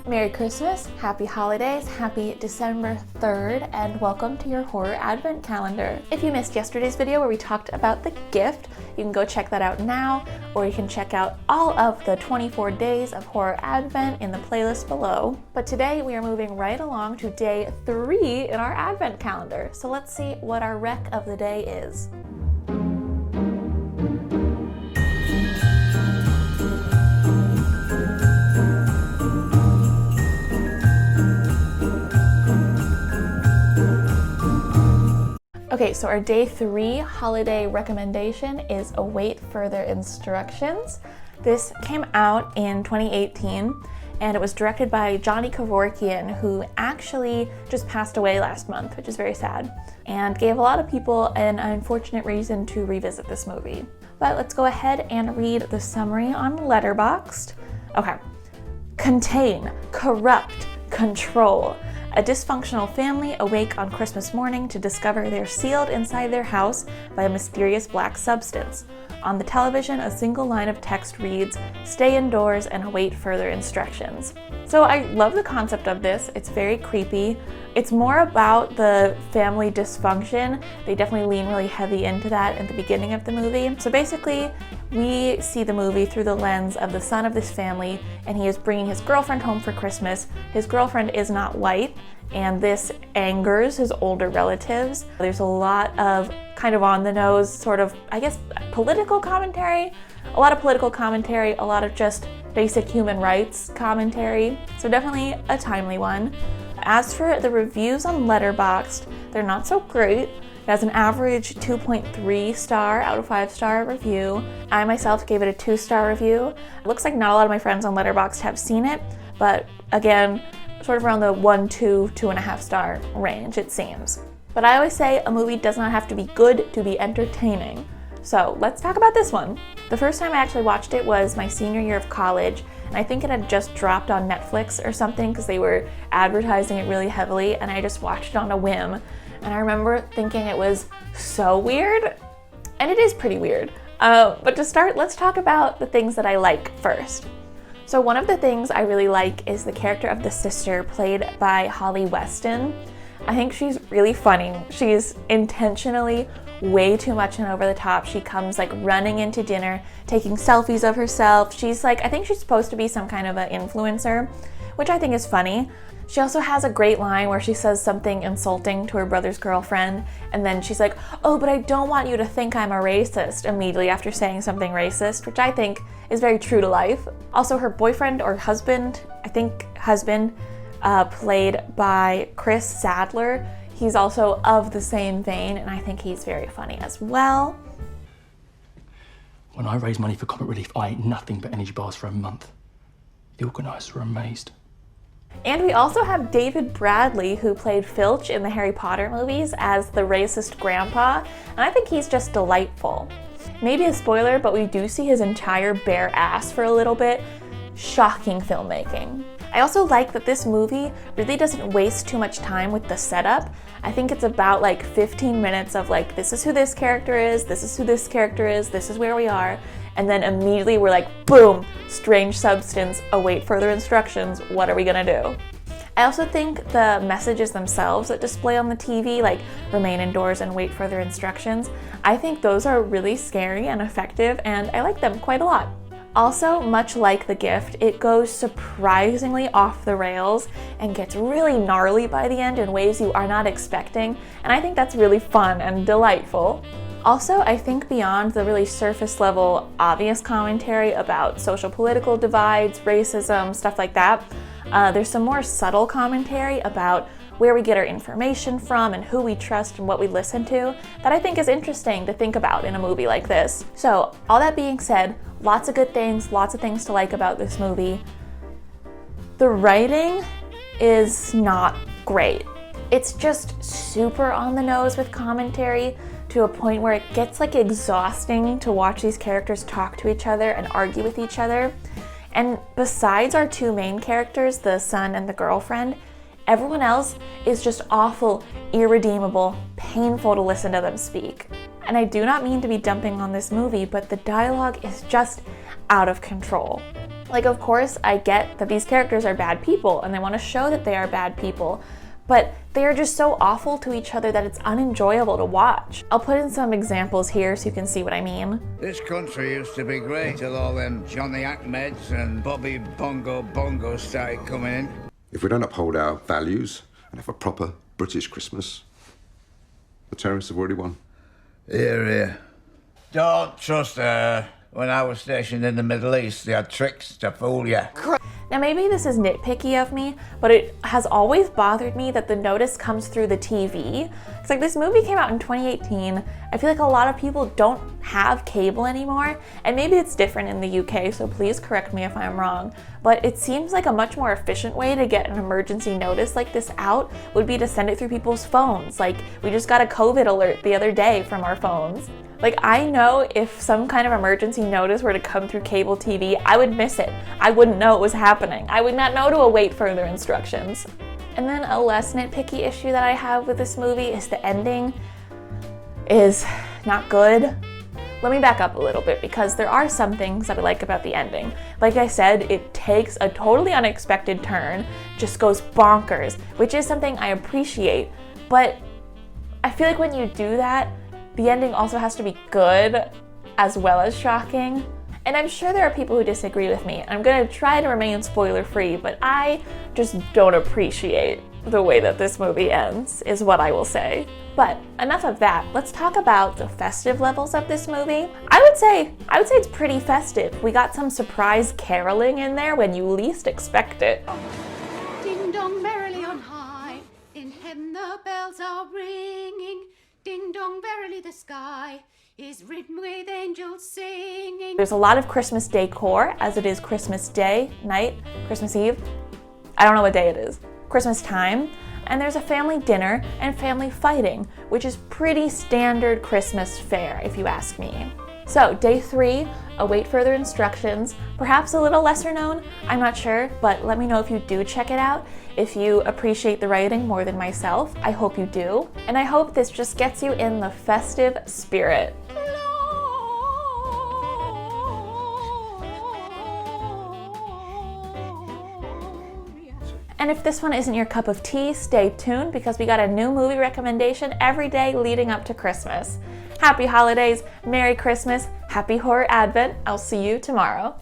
Merry Christmas, Happy Holidays, Happy December 3rd, and welcome to your horror advent calendar. If you missed yesterday's video where we talked about the gift, you can go check that out now, or you can check out all of the 24 days of horror advent in the playlist below. But today we are moving right along to day 3 in our advent calendar. So let's see what our rec of the day is. Okay, so our day 3 holiday recommendation is Await Further Instructions. This came out in 2018 and it was directed by Kevorkian, who actually just passed away last month, which is very sad, and gave a lot of people an unfortunate reason to revisit this movie. But let's go ahead and read the summary on Letterboxd. Okay. Contain, corrupt, control. A dysfunctional family awake on Christmas morning to discover they're sealed inside their house by a mysterious black substance. On the television, a single line of text reads, "Stay indoors and await further instructions." So I love the concept of this. It's very creepy. It's more about the family dysfunction. They definitely lean really heavy into that at the beginning of the movie. So basically, we see the movie through the lens of the son of this family, and he is bringing his girlfriend home for Christmas. His girlfriend is not white, and this angers his older relatives. There's a lot of kind of on the nose, sort of, I guess, political commentary. A lot of political commentary, a lot of just basic human rights commentary. So definitely a timely one. As for the reviews on Letterboxd, they're not so great. It has an average 2.3 star out of 5-star review. I myself gave it a 2-star review. It looks like not a lot of my friends on Letterboxd have seen it, but again, sort of around the 1, 2, 2.5 star range, it seems. But I always say a movie does not have to be good to be entertaining. So let's talk about this one. The first time I actually watched it was my senior year of college, and I think it had just dropped on Netflix or something because they were advertising it really heavily, and I just watched it on a whim. And I remember thinking it was so weird, and it is pretty weird. But to start, let's talk about the things that I like first. So one of the things I really like is the character of the sister played by Holly Weston. I think she's really funny. She's intentionally way too much and over the top. She comes like running into dinner, taking selfies of herself. She's like, I think she's supposed to be some kind of an influencer, which I think is funny. She also has a great line where she says something insulting to her brother's girlfriend, and then she's like, "Oh, but I don't want you to think I'm a racist," immediately after saying something racist, which I think is very true to life. Also, her boyfriend or husband, I think husband, played by Chris Sadler. He's also of the same vein, and I think he's very funny as well. When I raised money for comic relief, I ate nothing but energy bars for a month. The organisers were amazed. And we also have David Bradley, who played Filch in the Harry Potter movies as the racist grandpa, and I think he's just delightful. Maybe a spoiler, but we do see his entire bare ass for a little bit. Shocking filmmaking. I also like that this movie really doesn't waste too much time with the setup. I think it's about like 15 minutes of like, this is who this character is, this is who this character is, this is where we are, and then immediately we're like, boom, strange substance, await further instructions, what are we gonna do? I also think the messages themselves that display on the TV, like remain indoors and wait further instructions, I think those are really scary and effective, and I like them quite a lot. Also, much like The Gift, it goes surprisingly off the rails and gets really gnarly by the end in ways you are not expecting, and I think that's really fun and delightful. Also, I think beyond the really surface level obvious commentary about social political divides, racism, stuff like that, there's some more subtle commentary about where we get our information from and who we trust and what we listen to that I think is interesting to think about in a movie like this. So, all that being said, lots of good things, lots of things to like about this movie. The writing is not great. It's just super on the nose with commentary to a point where it gets like exhausting to watch these characters talk to each other and argue with each other. And besides our two main characters, the son and the girlfriend, everyone else is just awful, irredeemable, painful to listen to them speak. And I do not mean to be dumping on this movie, but the dialogue is just out of control. Like, of course, I get that these characters are bad people and they want to show that they are bad people, but they are just so awful to each other that it's unenjoyable to watch. I'll put in some examples here so you can see what I mean. This country used to be great till all them Johnny Ahmeds and Bobby Bongo started coming in. If we don't uphold our values and have a proper British Christmas, the terrorists have already won. Here, here. Don't trust her. When I was stationed in the Middle East, they had tricks to fool you. Now maybe this is nitpicky of me, but it has always bothered me that the notice comes through the TV. It's like this movie came out in 2018. I feel like a lot of people don't have cable anymore, and maybe it's different in the UK, so please correct me if I'm wrong. But it seems like a much more efficient way to get an emergency notice like this out would be to send it through people's phones. Like, we just got a COVID alert the other day from our phones. Like, I know if some kind of emergency notice were to come through cable TV, I would miss it. I wouldn't know it was happening. I would not know to await further instructions. And then a less nitpicky issue that I have with this movie is the ending is not good. Let me back up a little bit because there are some things that I like about the ending. Like I said, it takes a totally unexpected turn, just goes bonkers, which is something I appreciate. But I feel like when you do that, the ending also has to be good as well as shocking. And I'm sure there are people who disagree with me. I'm gonna try to remain spoiler-free, but I just don't appreciate the way that this movie ends, is what I will say. But enough of that. Let's talk about the festive levels of this movie. I would say it's pretty festive. We got some surprise caroling in there when you least expect it. Ding dong merrily on high, in heaven the bells are ringing. Ding dong verily the sky is ridden with angels singing. There's a lot of Christmas decor, as it is Christmas Day, night, Christmas Eve. I don't know what day it is. Christmas time. And there's a family dinner and family fighting, which is pretty standard Christmas fare, if you ask me. So, day 3, await further instructions, perhaps a little lesser known, I'm not sure, but let me know if you do check it out. If you appreciate the writing more than myself, I hope you do. And I hope this just gets you in the festive spirit. And if this one isn't your cup of tea, stay tuned because we got a new movie recommendation every day leading up to Christmas. Happy holidays, Merry Christmas, Happy Horror Advent. I'll see you tomorrow.